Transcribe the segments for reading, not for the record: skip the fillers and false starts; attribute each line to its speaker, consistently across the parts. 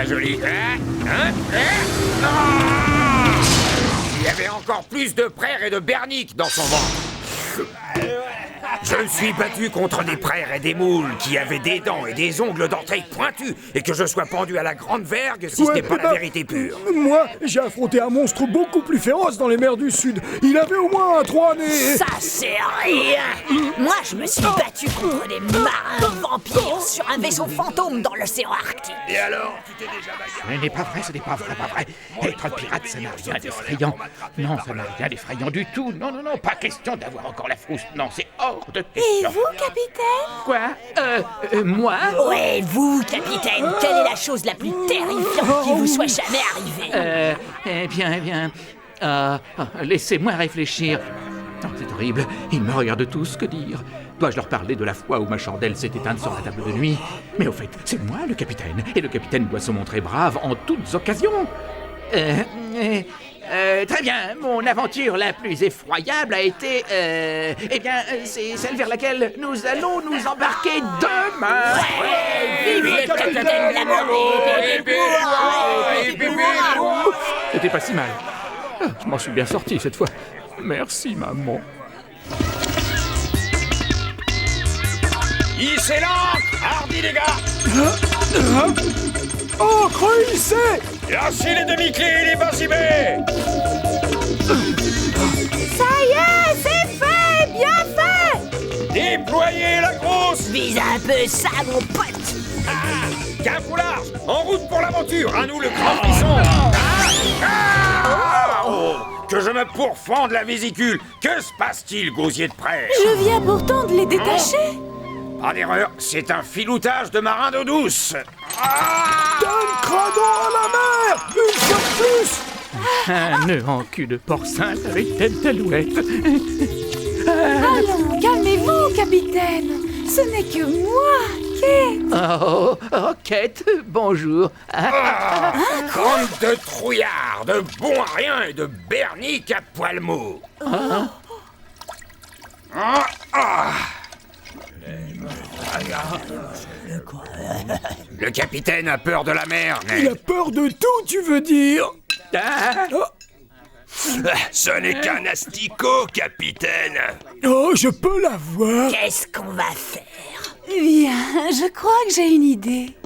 Speaker 1: ma jolie. Ah. Il y avait encore plus de praires et de berniques dans son ventre. Je me suis battu contre des praires et des moules qui avaient des dents et des ongles d'orteils pointus, et que je sois pendu à la grande vergue si ce n'est pas la vérité pure.
Speaker 2: Moi, j'ai affronté un monstre beaucoup plus féroce dans les mers du Sud. Il avait au moins 3 nez.
Speaker 3: Ça, c'est rien. Moi, je me suis battu contre des marins vampires sur un vaisseau fantôme dans l'océan Arctique.
Speaker 1: Et alors, tu t'es déjà bagarré?
Speaker 4: Ce n'est pas vrai, ce n'est pas vrai, pas vrai. Être un pirate, ça n'a rien d'effrayant. Non, ça n'a rien d'effrayant du tout. Non, non, non, pas question d'avoir encore la frousse. Non, c'est hors de question.
Speaker 5: Et vous, capitaine?
Speaker 4: Quoi moi?
Speaker 3: Ouais, vous, capitaine, quelle est la chose la plus terrifiante qui vous soit jamais arrivée?
Speaker 4: Eh bien... laissez-moi réfléchir. Oh, c'est horrible, ils me regardent tous, que dire? Dois-je leur parler de la fois où ma chandelle s'est éteinte sur la table de nuit? Mais au fait, c'est moi le capitaine, et le capitaine doit se montrer brave en toutes occasions. Très bien, mon aventure la plus effroyable a été... c'est celle vers laquelle nous allons nous embarquer demain.
Speaker 3: Vive le capitaine Lamour!
Speaker 4: C'était pas si mal. Je m'en suis bien sorti cette fois. Merci, maman.
Speaker 1: Hissez l'ancre, hardi les gars.
Speaker 2: Encre hissée.
Speaker 1: Lâchez les demi-clés et les bas-cimets.
Speaker 5: Ça y est, c'est fait! Bien fait!
Speaker 1: Déployez la grosse.
Speaker 3: Vise un peu ça, mon pote!
Speaker 1: Qu'un foulard. En route pour l'aventure. À nous le grand frisson. Que je me pourfends de la vésicule. Que se passe-t-il, gosier de prêt?
Speaker 5: Je viens pourtant de les détacher.
Speaker 1: Pas d'erreur, c'est un filoutage de marin d'eau douce.
Speaker 2: Donne Cradon à la mer. Une fois de plus.
Speaker 4: Un nœud en cul de porcin avec telle talouette.
Speaker 5: Allons, calmez-vous, capitaine. Ce n'est que moi, Kate.
Speaker 4: Kate, bonjour.
Speaker 1: Bande de trouillards, de bons à rien et de berniques à poil mou. Le capitaine a peur de la mer,
Speaker 2: Il a peur de tout, tu veux dire?
Speaker 1: Ce n'est qu'un asticot, capitaine.
Speaker 2: Oh, je peux la voir.
Speaker 3: Qu'est-ce qu'on va faire?
Speaker 5: Bien, je crois que j'ai une idée.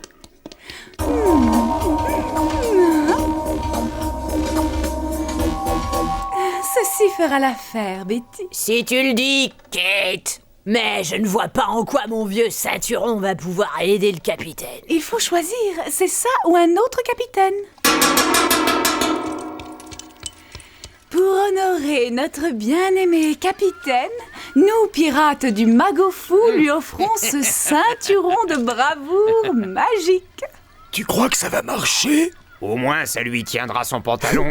Speaker 5: Ceci fera l'affaire, Betty.
Speaker 3: Si tu le dis, Kate. Mais je ne vois pas en quoi mon vieux ceinturon va pouvoir aider le capitaine.
Speaker 5: Il faut choisir, c'est ça ou un autre capitaine. Pour honorer notre bien-aimé capitaine, nous, pirates du Magot Fou, lui offrons ce ceinturon de bravoure magique.
Speaker 2: Tu crois que ça va marcher?
Speaker 1: Au moins, ça lui tiendra son pantalon.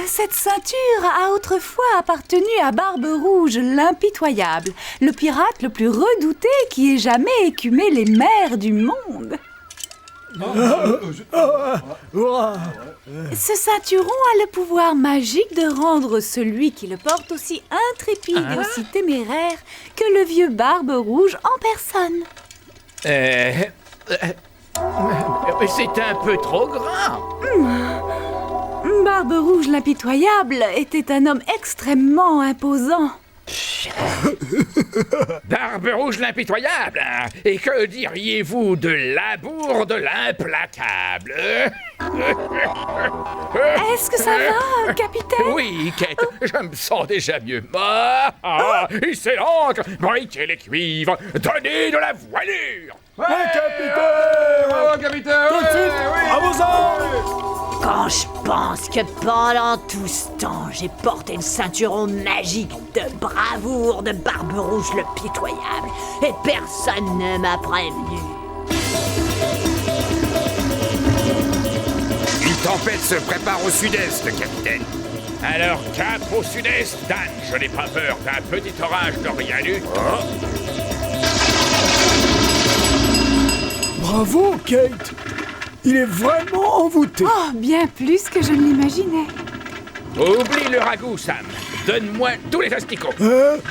Speaker 5: Cette ceinture a autrefois appartenu à Barbe Rouge l'impitoyable, le pirate le plus redouté qui ait jamais écumé les mers du monde. Ce ceinturon a le pouvoir magique de rendre celui qui le porte aussi intrépide et aussi téméraire que le vieux Barbe Rouge en personne.
Speaker 4: C'est un peu trop grand.
Speaker 5: Barbe Rouge l'impitoyable était un homme extrêmement imposant.
Speaker 4: Barbe Rouge l'impitoyable, hein? Et que diriez-vous de Labour de l'implacable?
Speaker 5: Est-ce que ça va, capitaine?
Speaker 4: Oui, Kate, je me sens déjà mieux. Hissez l'ancre, briquez les cuivres, donnez de la voilure.
Speaker 2: Capitaine! Tout de suite, à vos ordres!
Speaker 3: Quand je pense que pendant tout ce temps, j'ai porté le ceinturon magique de bravoure de Barbe Rouge le pitoyable, et personne ne m'a prévenu.
Speaker 1: Une tempête se prépare au sud-est, capitaine.
Speaker 4: Alors cap au sud-est, Dan, je n'ai pas peur d'un petit orage de rien du tout.
Speaker 2: Bravo, Kate! Il est vraiment envoûté.
Speaker 5: Oh, bien plus que je ne l'imaginais.
Speaker 4: Oublie le ragoût, Sam. Donne-moi tous les asticots.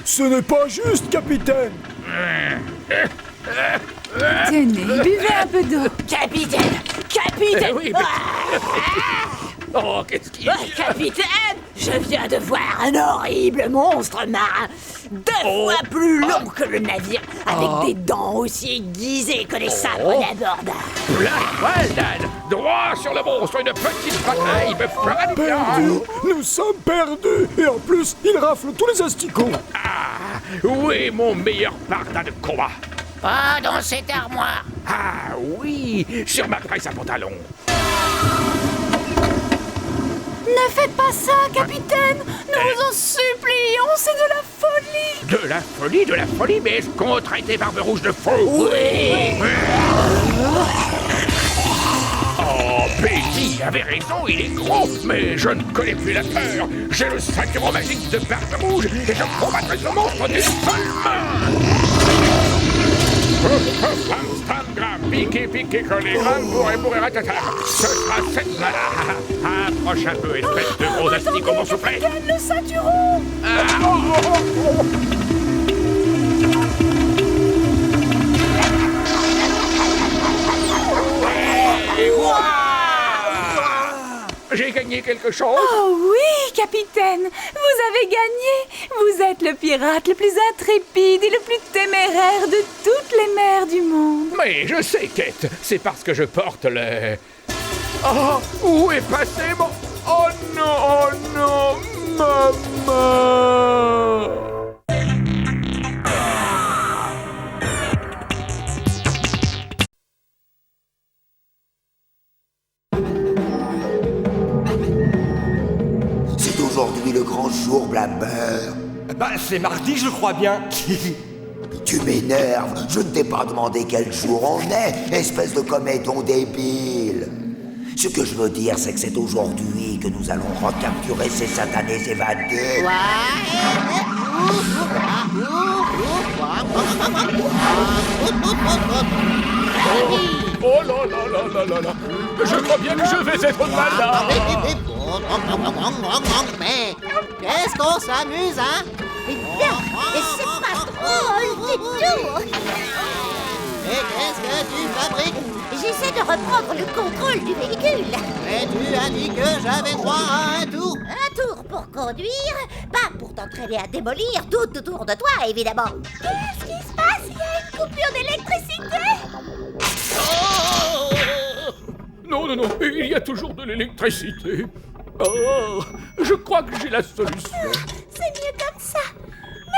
Speaker 2: Ce n'est pas juste, capitaine.
Speaker 5: Tenez, buvez un peu d'eau.
Speaker 3: Capitaine, Capitaine!
Speaker 4: Oui, mais... Oh, qu'est-ce qu'il y a?
Speaker 3: Capitaine, je viens de voir un horrible monstre marin, 2 fois plus long que le navire, avec des dents aussi aiguisées que les sabres d'abordages.
Speaker 4: Plein de poils, Dan. Droit sur le monstre, une petite bataille me fera du bien.
Speaker 2: Perdus! Nous sommes perdus! Et en plus, il rafle tous les asticots!
Speaker 4: Ah, où est mon meilleur parda de combat?
Speaker 1: Pas dans cette armoire.
Speaker 4: Ah oui, sur ma presse à pantalon.
Speaker 5: Ne faites pas ça, capitaine! Nous vous en supplions, c'est de la folie!
Speaker 4: De la folie, mais est-ce qu'on traitait Barbe Rouge de fou?
Speaker 3: Oui!
Speaker 4: Oh, Betty avait raison, il est gros, mais je ne connais plus la peur. J'ai le ceinturon magique de Barbe Rouge et je combattrai ce monstre d'une seule main. Piqué, collé, bourré, ratata. Ce sera cette main-là. Approche un peu, espèce de gros asticot, mon soufflet.
Speaker 5: Capitaine, le ceinturon!
Speaker 4: J'ai gagné quelque chose?
Speaker 5: Oh oui, capitaine! Vous avez gagné! Vous êtes le pirate le plus intrépide et le plus téméraire de toutes les mers du monde!
Speaker 4: Mais je sais, Kate, c'est parce que je porte le... Oh, où est passé mon... Oh non, maman!
Speaker 6: C'est aujourd'hui le grand jour, Blabber.
Speaker 7: Bah, c'est mardi, je crois bien.
Speaker 6: Tu m'énerves. Je ne t'ai pas demandé quel jour on est, espèce de comédon débile. Ce que je veux dire, c'est que c'est aujourd'hui que nous allons recapturer ces satanés évadés.
Speaker 4: Oh là, je crois bien que je vais être malade.
Speaker 8: Mais qu'est-ce qu'on s'amuse, hein?
Speaker 3: C'est pas drôle du tout!
Speaker 8: Et qu'est-ce que tu fabriques?
Speaker 3: J'essaie de reprendre le contrôle du véhicule.
Speaker 8: Et tu as dit que j'avais droit à un tour?
Speaker 3: Un tour pour conduire, pas pour t'entraîner à démolir tout autour de toi, évidemment. Qu'est-ce qui se passe? Il y a une coupure d'électricité?
Speaker 4: Non, il y a toujours de l'électricité. Oh, je crois que j'ai la solution.
Speaker 3: C'est mieux comme ça.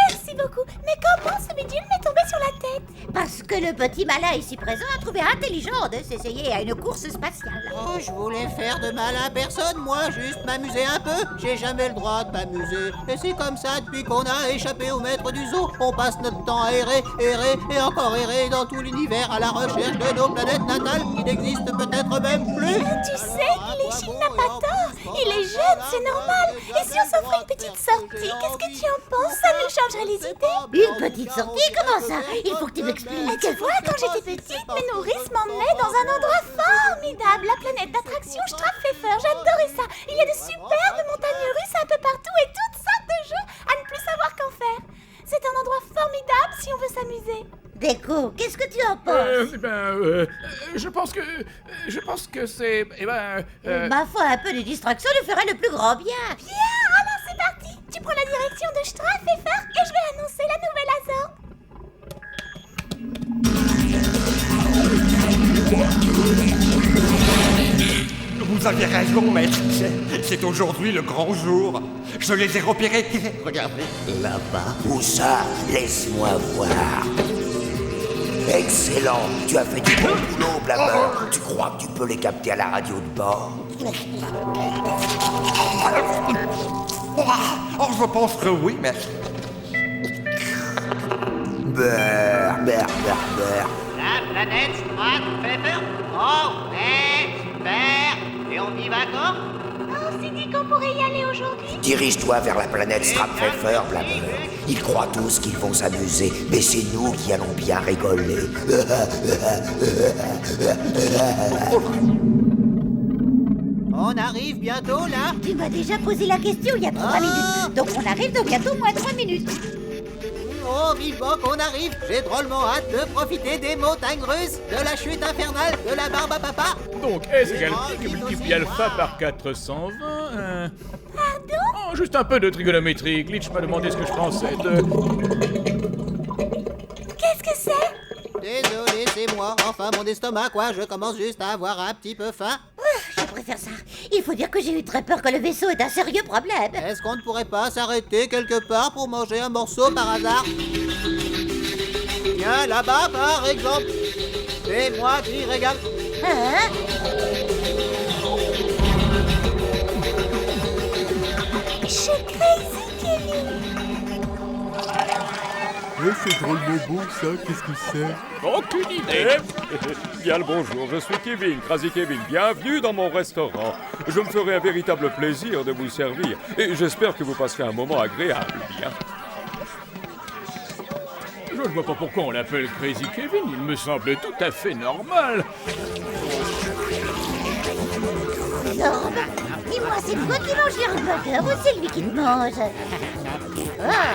Speaker 3: Merci beaucoup. Mais comment ce bidule m'est tombé sur la tête? Parce que le petit malin ici présent a trouvé intelligent de s'essayer à une course spatiale.
Speaker 8: Oh, je voulais faire de mal à personne, moi, juste m'amuser un peu. J'ai jamais le droit de m'amuser. Et c'est comme ça depuis qu'on a échappé au maître du zoo. On passe notre temps à errer et encore errer dans tout l'univers à la recherche de nos planètes natales qui n'existent peut-être même plus.
Speaker 3: Tu sais, Gléchine n'a pas tort. Il est jeune, c'est normal. Et si on s'offrait une petite sortie, qu'est-ce que tu en penses? Ça nous changerait les idées. Une petite sortie? Comment ça? Il faut que tu m'expliques. Tu vois, quand j'étais petite, mes nourrices m'emmenaient dans un endroit formidable, la planète d'attraction Strafpfeffer. J'adorais ça. Il y a de superbes montagnes russes un peu partout et toutes sortes de jeux à ne plus savoir qu'en faire. C'est un endroit formidable si on veut s'amuser. Déco, qu'est-ce que tu en penses?
Speaker 4: Je pense que c'est...
Speaker 3: Ma foi, un peu de distraction nous ferait le plus grand bien. Bien, alors c'est parti. Tu prends la direction de Strafpfeffer et je vais annoncer la nouvelle Azor.
Speaker 7: Vous avez raison, maître. C'est aujourd'hui le grand jour. Je les ai repérés. Regardez.
Speaker 6: Là-bas. Où ça? Laisse-moi voir. Excellent. Tu as fait du bon boulot, Blabber. Tu crois que tu peux les capter à la radio de bord?
Speaker 7: Oh, je pense que oui, mais...
Speaker 6: Beurre.
Speaker 8: La planète Strafpfeffer? Oh, super! Et on y va quand?
Speaker 3: On s'est dit qu'on pourrait y aller aujourd'hui.
Speaker 6: Dirige-toi vers la planète Strafpfeffer, Blabber. Ils croient tous qu'ils vont s'amuser, mais c'est nous qui allons bien rigoler.
Speaker 8: On arrive bientôt, là?
Speaker 3: Tu m'as déjà posé la question il y a 3 minutes. Donc on arrive dans bientôt moins de 3 minutes.
Speaker 8: Oh, vivement qu'on arrive. J'ai drôlement hâte de profiter des montagnes russes, de la chute infernale, de la barbe à papa.
Speaker 9: Donc S égale pi multiplie alpha par 420... Oh, juste un peu de trigonométrie. Glitch m'a demandé ce que je pensais de...
Speaker 3: Qu'est-ce que c'est?
Speaker 8: Désolé, c'est moi. Enfin, mon estomac, quoi. Je commence juste à avoir un petit peu faim.
Speaker 3: Je préfère ça. Il faut dire que j'ai eu très peur que le vaisseau ait un sérieux problème.
Speaker 8: Est-ce qu'on ne pourrait pas s'arrêter quelque part pour manger un morceau par hasard? Tiens, là-bas, par exemple. C'est moi qui régale.
Speaker 3: Hein? C'est crazy, Kevin.
Speaker 10: C'est drôlement beau ça, qu'est-ce que c'est?
Speaker 9: Aucune idée.
Speaker 11: Bien le bonjour, je suis Kevin, Crazy Kevin. Bienvenue dans mon restaurant. Je me ferai un véritable plaisir de vous servir. Et j'espère que vous passerez un moment agréable, bien.
Speaker 9: Je ne vois pas pourquoi on l'appelle Crazy Kevin. Il me semble tout à fait normal.
Speaker 3: Norm, dis-moi, c'est toi qui manges les hamburgers ou c'est lui qui te mange? Ah.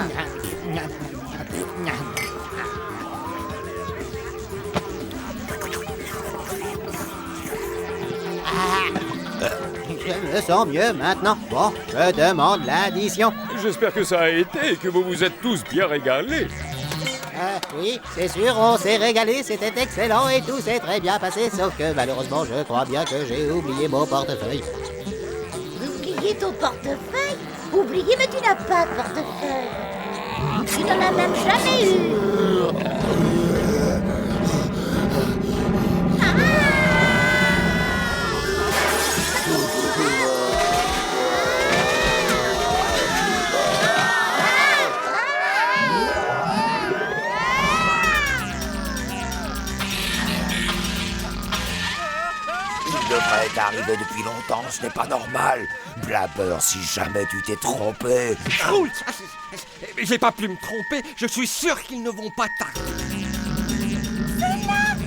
Speaker 8: Je me sens mieux maintenant. Bon, je demande l'addition.
Speaker 11: J'espère que ça a été et que vous vous êtes tous bien régalés.
Speaker 8: Oui, c'est sûr, on s'est régalé, c'était excellent et tout s'est très bien passé, sauf que malheureusement, je crois bien que j'ai oublié mon portefeuille.
Speaker 3: Oublier ton portefeuille? Oublier, mais tu n'as pas de portefeuille. Tu n'en as même jamais eu.
Speaker 6: Il devrait être arrivé depuis longtemps, ce n'est pas normal. Blabber, si jamais tu t'es trompé.
Speaker 7: Ouch! J'ai pas pu me tromper, je suis sûr qu'ils ne vont pas tarder.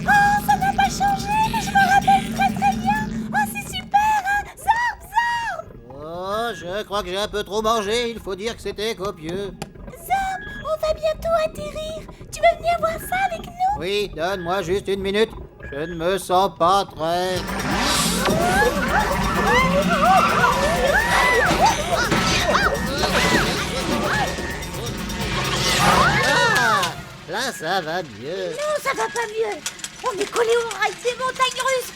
Speaker 3: Oh, ça n'a pas changé, mais je me rappelle très très bien. Oh, c'est super, hein? Zorb, Zorb!
Speaker 8: Oh, je crois que j'ai un peu trop mangé, il faut dire que c'était copieux.
Speaker 3: Zorb, on va bientôt atterrir. Tu veux venir voir ça avec nous?
Speaker 8: Oui, donne-moi juste une minute. Je ne me sens pas très... Ah, là, ça va mieux.
Speaker 3: Non, ça va pas mieux. On est collé au rail des montagnes russes.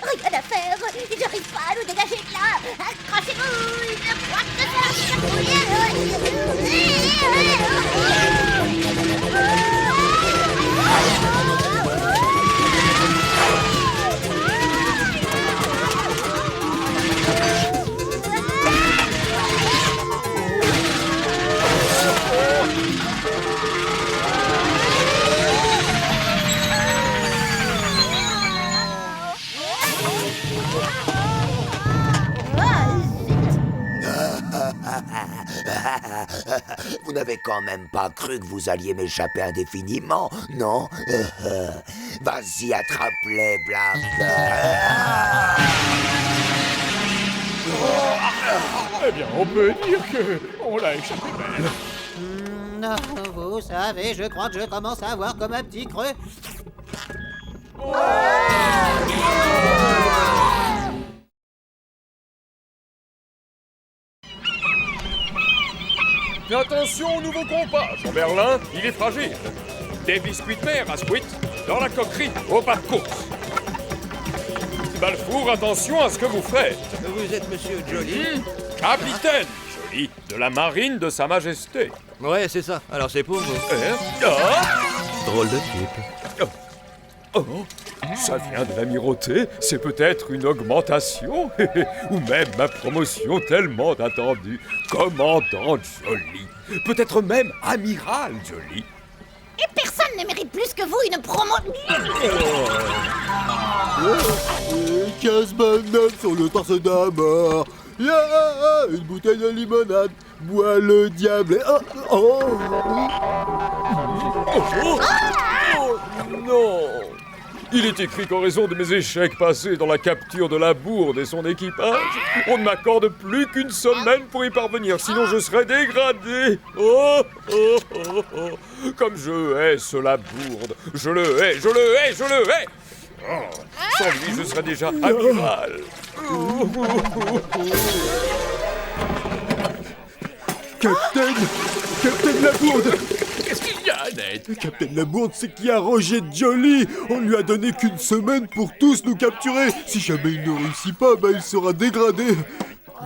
Speaker 3: Rien à faire. J'arrive pas à nous dégager de là. Accrochez-vous. Je crois que
Speaker 6: Vous n'avez quand même pas cru que vous alliez m'échapper indéfiniment, non? Vas-y, attrape-les, Blabber.
Speaker 9: Eh bien, on peut dire que on l'a échappé belle.
Speaker 8: Non, vous savez, je crois que je commence à avoir comme un petit creux.
Speaker 11: Fais attention au nouveau compas, Jean-Berlin, il est fragile. Des biscuits de mer à Squid, dans la coquerie, au pas de course. Balfour, attention à ce que vous faites.
Speaker 7: Vous êtes Monsieur Jolly?
Speaker 11: Capitaine Jolly, de la marine de Sa Majesté.
Speaker 7: Ouais, c'est ça. Alors c'est pour vous.
Speaker 10: Drôle de type.
Speaker 11: Oh, ça vient de l'amirauté, c'est peut-être une augmentation, ou même ma promotion tellement attendue. Commandant Jolly, peut-être même amiral Jolly.
Speaker 3: Et personne ne mérite plus que vous une promo...
Speaker 10: 15 bananes sur le torse d'un mort. Une bouteille de limonade. Bois le diable.
Speaker 11: Non! Il est écrit qu'en raison de mes échecs passés dans la capture de la Bourde et son équipage, on ne m'accorde plus qu'une semaine pour y parvenir, sinon je serais dégradé. Oh, oh, oh, oh. Comme je hais ce la Bourde. Je le hais, je le hais, je le hais. Oh, sans lui, je serais déjà amiral.
Speaker 10: Capitaine Labourde!
Speaker 9: Qu'est-ce qu'il y a, Annette?
Speaker 10: Capitaine Labourde, c'est qu'il y a Roger Jolly! On lui a donné qu'une semaine pour tous nous capturer! Si jamais il ne réussit pas, il sera dégradé!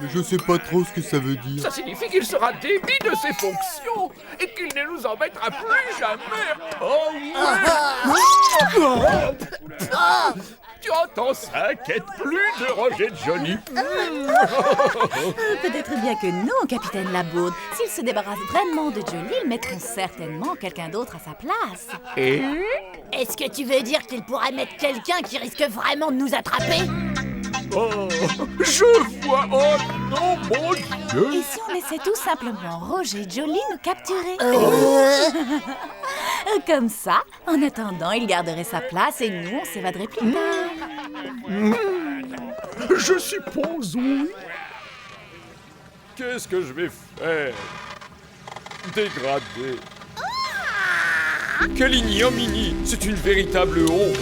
Speaker 10: Mais je sais pas trop ce que ça veut dire.
Speaker 9: Ça signifie qu'il sera démis de ses fonctions et qu'il ne nous embêtera plus jamais. Oh ouais. Tu entends ça, qu'être plus de Roger Jolly.
Speaker 5: Peut-être bien que non, capitaine Labourde. S'ils se débarrassent vraiment de Jolly, ils mettront certainement quelqu'un d'autre à sa place.
Speaker 9: Et
Speaker 3: Est-ce que tu veux dire qu'il pourrait mettre quelqu'un qui risque vraiment de nous attraper?
Speaker 9: oh, je vois. Oh non, mon Dieu.
Speaker 5: Et si on laissait tout simplement Roger Jolly nous capturer? Comme ça, en attendant, il garderait sa place et nous, on s'évaderait plus tard.
Speaker 9: Je suppose, oui.
Speaker 11: Qu'est-ce que je vais faire? Dégradé. Quelle ignominie! C'est une véritable honte.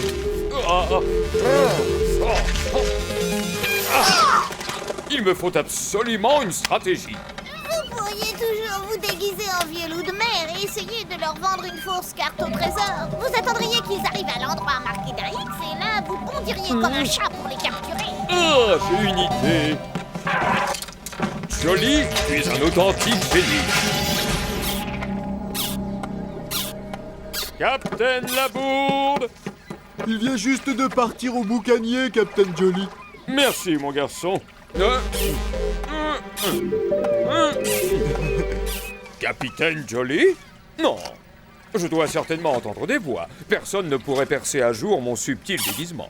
Speaker 11: Il me faut absolument une stratégie.
Speaker 3: Vous pourriez toujours vous déguiser en vieux loup de mer et essayer de leur vendre une fausse carte au trésor. Vous attendriez qu'ils arrivent à l'endroit marqué d'un X et là, vous bondiriez comme un chat pour les capturer.
Speaker 11: J'ai une idée. Jolly, tu es un authentique génie. Capitaine Labourde!
Speaker 10: Il vient juste de partir au boucanier, Capitaine Jolly.
Speaker 11: Merci, mon garçon. Capitaine Jolly? Non. Je dois certainement entendre des voix. Personne ne pourrait percer à jour mon subtil déguisement.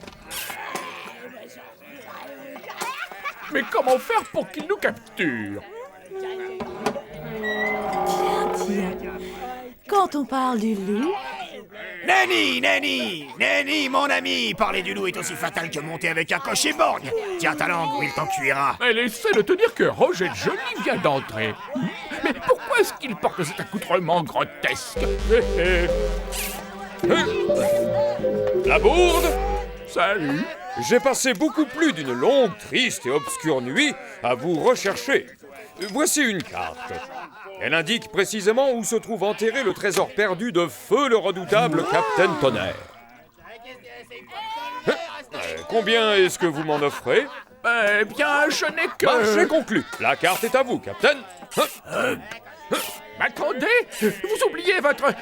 Speaker 9: Mais comment faire pour qu'ils nous capturent?
Speaker 5: Tiens. Quand on parle du loup...
Speaker 1: Nenni, mon ami! Parler du loup est aussi fatal que monter avec un cocher borgne. Tiens ta langue ou il t'en cuira.
Speaker 9: Elle essaie de te dire que Roger Jolly vient d'entrer. Mais pourquoi est-ce qu'il porte cet accoutrement grotesque?
Speaker 11: Labourde!
Speaker 9: Salut.
Speaker 11: J'ai passé beaucoup plus d'une longue, triste et obscure nuit à vous rechercher. Voici une carte. Elle indique précisément où se trouve enterré le trésor perdu de Feu le redoutable Capitaine Tonnerre. Combien est-ce que vous m'en offrez?
Speaker 9: Eh bien, je n'ai que...
Speaker 11: Marché conclu. La carte est à vous, Capitaine.
Speaker 9: Attendez, vous oubliez votre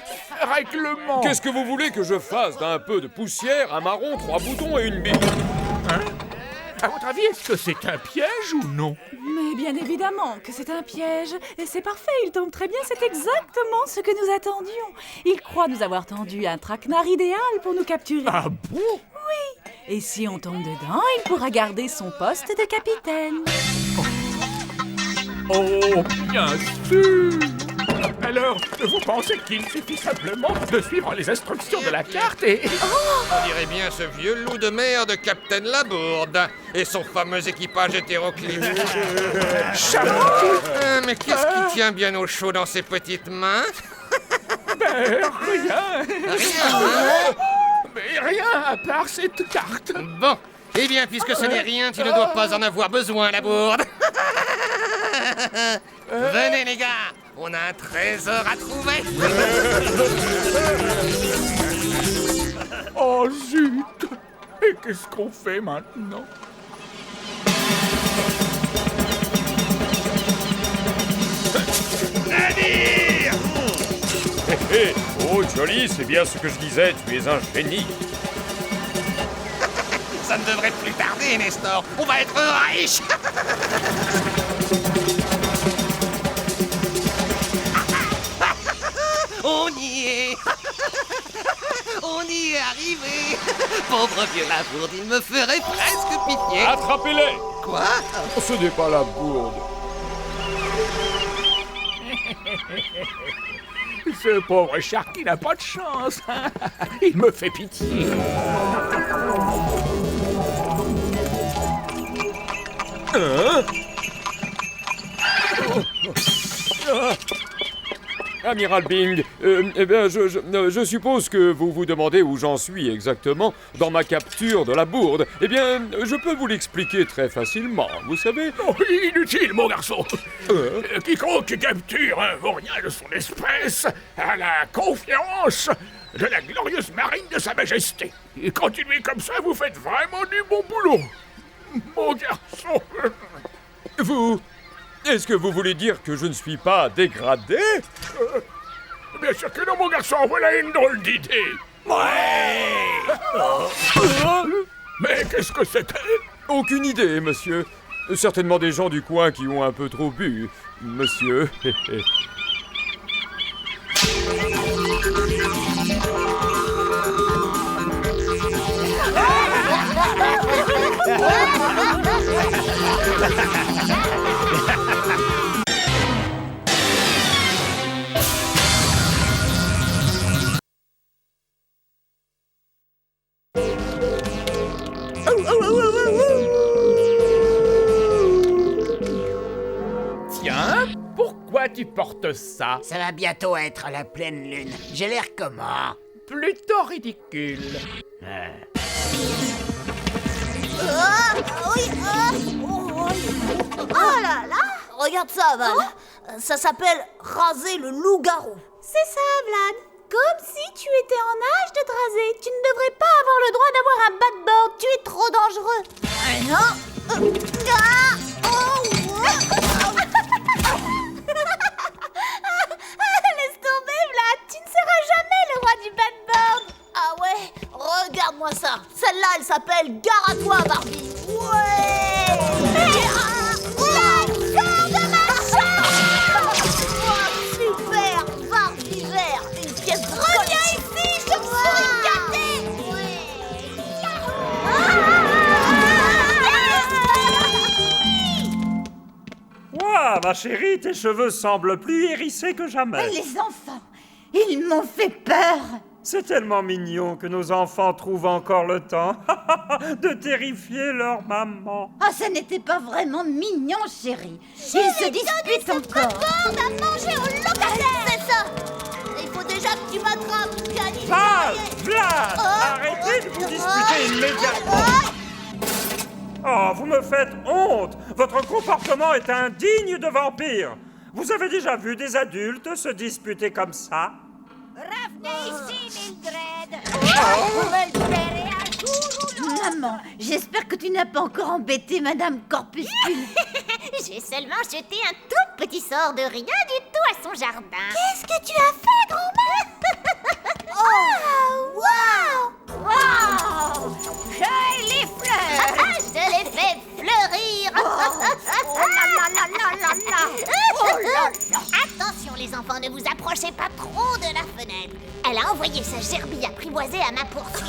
Speaker 9: règlement.
Speaker 11: Qu'est-ce que vous voulez que je fasse d'un peu de poussière, un marron, 3 boutons et une bille?
Speaker 9: À votre avis, est-ce que c'est un piège ou non?
Speaker 5: Mais bien évidemment que c'est un piège. Et c'est parfait, il tombe très bien, c'est exactement ce que nous attendions. Il croit nous avoir tendu un traquenard idéal pour nous capturer.
Speaker 9: Ah bon?
Speaker 5: Oui. Et si on tombe dedans, il pourra garder son poste de capitaine.
Speaker 9: Oh, bien sûr. Alors, vous pensez qu'il suffit simplement de suivre les instructions de la carte et...
Speaker 1: On dirait bien ce vieux loup de mer de Capitaine Labourde et son fameux équipage hétéroclite. Mais qu'est-ce qui tient bien au chaud dans ses petites mains?
Speaker 9: Rien.
Speaker 1: Rien.
Speaker 9: Mais rien à part cette carte.
Speaker 1: Bon, eh bien, puisque ce n'est rien, tu ne dois pas en avoir besoin, Labourde. Venez, les gars, on a un trésor à trouver.
Speaker 9: Oh zut! Et qu'est-ce qu'on fait maintenant?
Speaker 11: Navire! Oh, Jolly, c'est bien ce que je disais, tu es un génie.
Speaker 1: Ça ne devrait plus tarder, Nestor. On va être riche. On y est. On y est arrivé. Pauvre vieux Labourde, il me ferait presque pitié.
Speaker 11: Attrapez-les!
Speaker 1: Quoi?
Speaker 11: Ce n'est pas Labourde.
Speaker 9: Ce pauvre Sharky n'a pas de chance. Il me fait pitié.
Speaker 11: Amiral Bing, eh bien, je suppose que vous vous demandez où j'en suis exactement dans ma capture de la bourde. Eh bien, je peux vous l'expliquer très facilement, vous savez.
Speaker 9: Oh, inutile, mon garçon. Quiconque capture un vaurien de son espèce a la confiance de la glorieuse marine de Sa Majesté. Et continuez comme ça, vous faites vraiment du bon boulot. Mon garçon.
Speaker 11: Vous... Est-ce que vous voulez dire que je ne suis pas dégradé?
Speaker 9: Bien sûr que non, mon garçon, voilà une drôle d'idée. Ouais. Mais qu'est-ce que c'était?
Speaker 11: Aucune idée, monsieur. Certainement des gens du coin qui ont un peu trop bu, monsieur.
Speaker 9: Tiens, pourquoi tu portes ça?
Speaker 12: Ça va bientôt être la pleine lune. J'ai l'air comment?
Speaker 9: Plutôt ridicule.
Speaker 3: Oh là là! Regarde ça, Val. Ça s'appelle raser le loup-garou. C'est ça, Vlad. Comme si tu étais en âge de te raser. Tu ne devrais pas avoir le droit d'avoir un bad-board. Tu es trop dangereux. Non. Laisse tomber, Vlad. Tu ne seras jamais le roi du bad-board. Ah ouais? Regarde-moi ça. Celle-là, elle s'appelle Gare à toi, Barbie. Ouais! Sors de ma chambre! Super! Barbie vert! Une pièce de reviens ici, chauve-souris gâtée!
Speaker 13: Ouah, ma chérie, tes cheveux semblent plus hérissés que jamais.
Speaker 3: Les enfants, ils m'ont fait peur!
Speaker 13: C'est tellement mignon que nos enfants trouvent encore le temps de terrifier leur maman.
Speaker 3: Ah, ça n'était pas vraiment mignon, chérie. Ils se disputent encore. À manger au locataire. C'est ça. Il faut déjà que tu m'attrapes, Pianine.
Speaker 13: Val, Vlad, arrêtez de vous disputer immédiatement. Oh, vous me faites honte. Votre comportement est indigne de vampire. Vous avez déjà vu des adultes se disputer comme ça?
Speaker 3: Revenez ici, Mildred. Maman, j'espère que tu n'as pas encore embêté Madame Corpuscule. J'ai seulement jeté un tout petit sort de rien du tout à son jardin. Qu'est-ce que tu as fait, grand-mère? Oh, wow! J'ai les fleurs. Je les fais fleurir. Oh là là là là là. Oh là là. Attention les enfants, ne vous approchez pas trop de la fenêtre. Elle a envoyé sa gerbille apprivoisée à ma porte.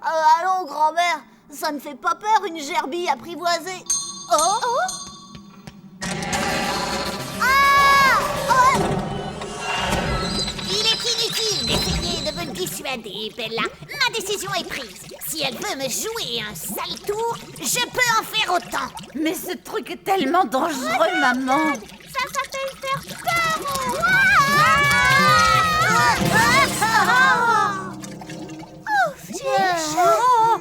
Speaker 3: Allons, grand-mère, ça ne fait pas peur une gerbille apprivoisée. Il est inutile d'essayer de me dissuader, Bella. Ma décision est prise. Si elle veut me jouer un sale tour, je peux en faire autant. Mais ce truc est tellement dangereux, maman. Ça s'appelle faire peur. J'ai chaud.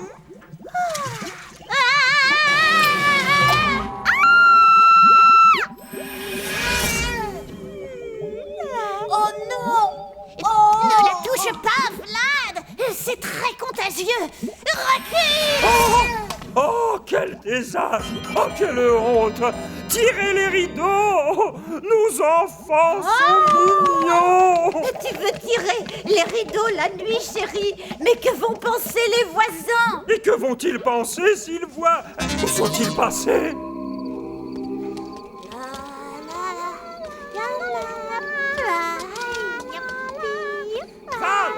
Speaker 3: Oh non! Ne la touche pas, Vlad! C'est très contagieux! Recule!
Speaker 13: Oh, quel désastre! Oh, quelle honte! Tirez les rideaux! Nos enfants sont mignons!
Speaker 3: Tu veux tirer les rideaux la nuit, chérie? Mais que vont penser les voisins?
Speaker 13: Et que vont-ils penser s'ils voient? Où sont-ils passés?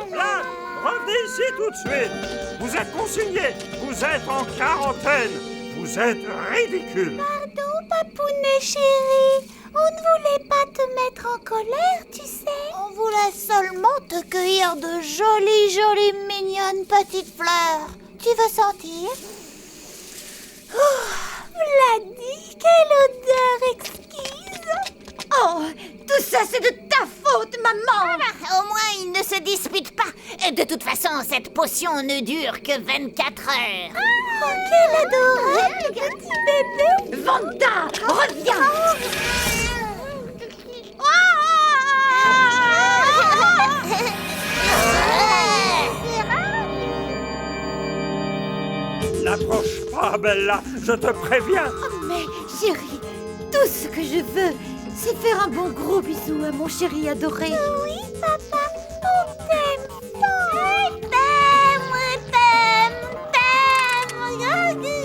Speaker 13: Vlad, revenez ici tout de suite. Vous êtes consignés. Vous êtes en quarantaine. Vous êtes ridicule.
Speaker 3: Pardon, papounet chéri. On ne voulait pas te mettre en colère, tu sais. On voulait seulement te cueillir de jolies, mignonnes petites fleurs. Tu veux sentir? Vladi, quelle odeur exquise!
Speaker 14: Oh, tout ça c'est de ta faute, maman!
Speaker 3: Au moins, ils ne se disputent pas. De toute façon, cette potion ne dure que 24 heures. Oh, quel adorable petit bébé!
Speaker 14: Vanda, reviens!
Speaker 13: N'approche pas, Bella, je te préviens.
Speaker 14: Oh, mais chérie, tout ce que je veux, c'est faire un bon gros bisou à mon chéri adoré.
Speaker 3: Oui, papa, on t'aime fort. T'aime.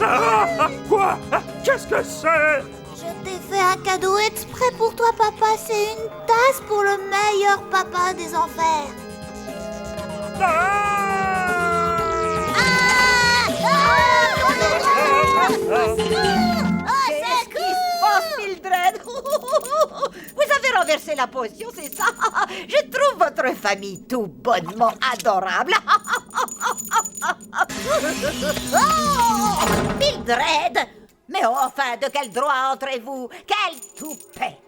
Speaker 13: Ah, quoi? Qu'est-ce que c'est?
Speaker 3: Je t'ai fait un cadeau exprès pour toi, papa. C'est une tasse pour le meilleur papa des enfers.
Speaker 14: Qu'est-ce qui se passe, Mildred? Vous avez renversé la potion, c'est ça? Je trouve votre famille tout bonnement adorable. Oh, Mildred! Mais enfin, de quel droit entrez-vous? Quel toupet!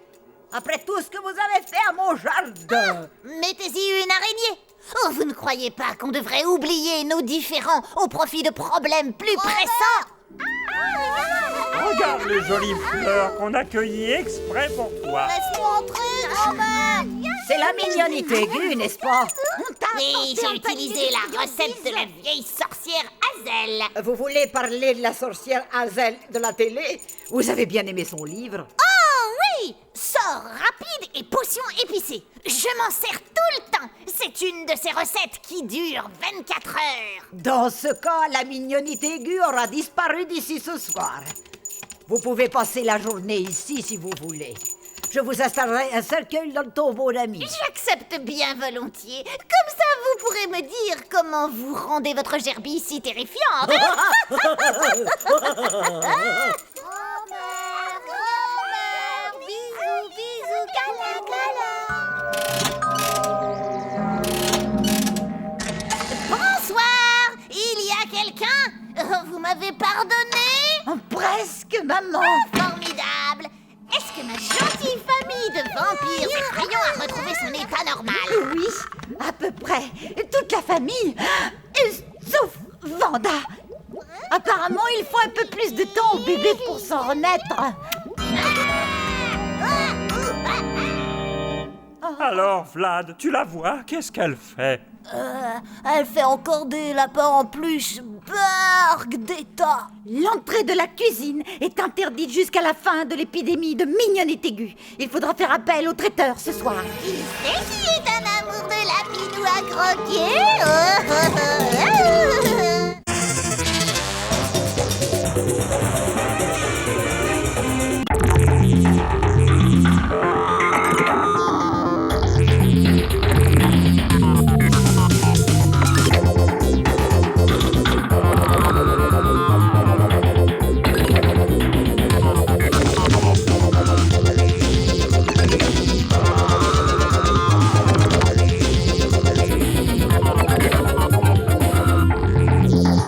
Speaker 14: Après tout ce que vous avez fait à mon jardin!
Speaker 3: Mettez-y une araignée. Oh, vous ne croyez pas qu'on devrait oublier nos différends au profit de problèmes plus pressants?
Speaker 13: Regarde les jolies fleurs qu'on a cueillies exprès pour toi.
Speaker 3: Laisse-moi entrer, grand-mère.
Speaker 14: C'est la mignonité aiguë, n'est-ce pas?
Speaker 3: Oui, j'ai utilisé la recette de la vieille sorcière Hazel.
Speaker 14: Vous voulez parler de la sorcière Hazel de la télé? Vous avez bien aimé son livre?
Speaker 3: Oh oui! Sort rapide et potion épicée. Je m'en sers tout le temps. C'est une de ces recettes qui dure 24 heures.
Speaker 14: Dans ce cas, la mignonité aiguë aura disparu d'ici ce soir. Vous pouvez passer la journée ici si vous voulez. Je vous installerai un cercueil dans le tombeau d'amis.
Speaker 3: J'accepte bien volontiers. Comme ça, vous pourrez me dire comment vous rendez votre gerbille si terrifiante. Grand-mère, bisous, bisous, câlin, câlin. Bonsoir, il y a quelqu'un? Vous m'avez pardonné?
Speaker 14: Presque, maman.
Speaker 3: Formidable. Est-ce que ma gentille famille de vampires effrayants a retrouvé son état normal?
Speaker 14: Oui, à peu près. Toute la famille, sauf Vanda. Apparemment, il faut un peu plus de temps au bébé pour s'en remettre.
Speaker 13: Alors, Vlad, tu la vois? Qu'est-ce qu'elle fait?
Speaker 3: Elle fait encore des lapins en plus. Bargue d'état.
Speaker 14: L'entrée de la cuisine est interdite jusqu'à la fin de l'épidémie de mignonité aiguë. Il faudra faire appel au traiteur ce soir.
Speaker 3: Qui c'est qui est un amour de lapin ou à croquer?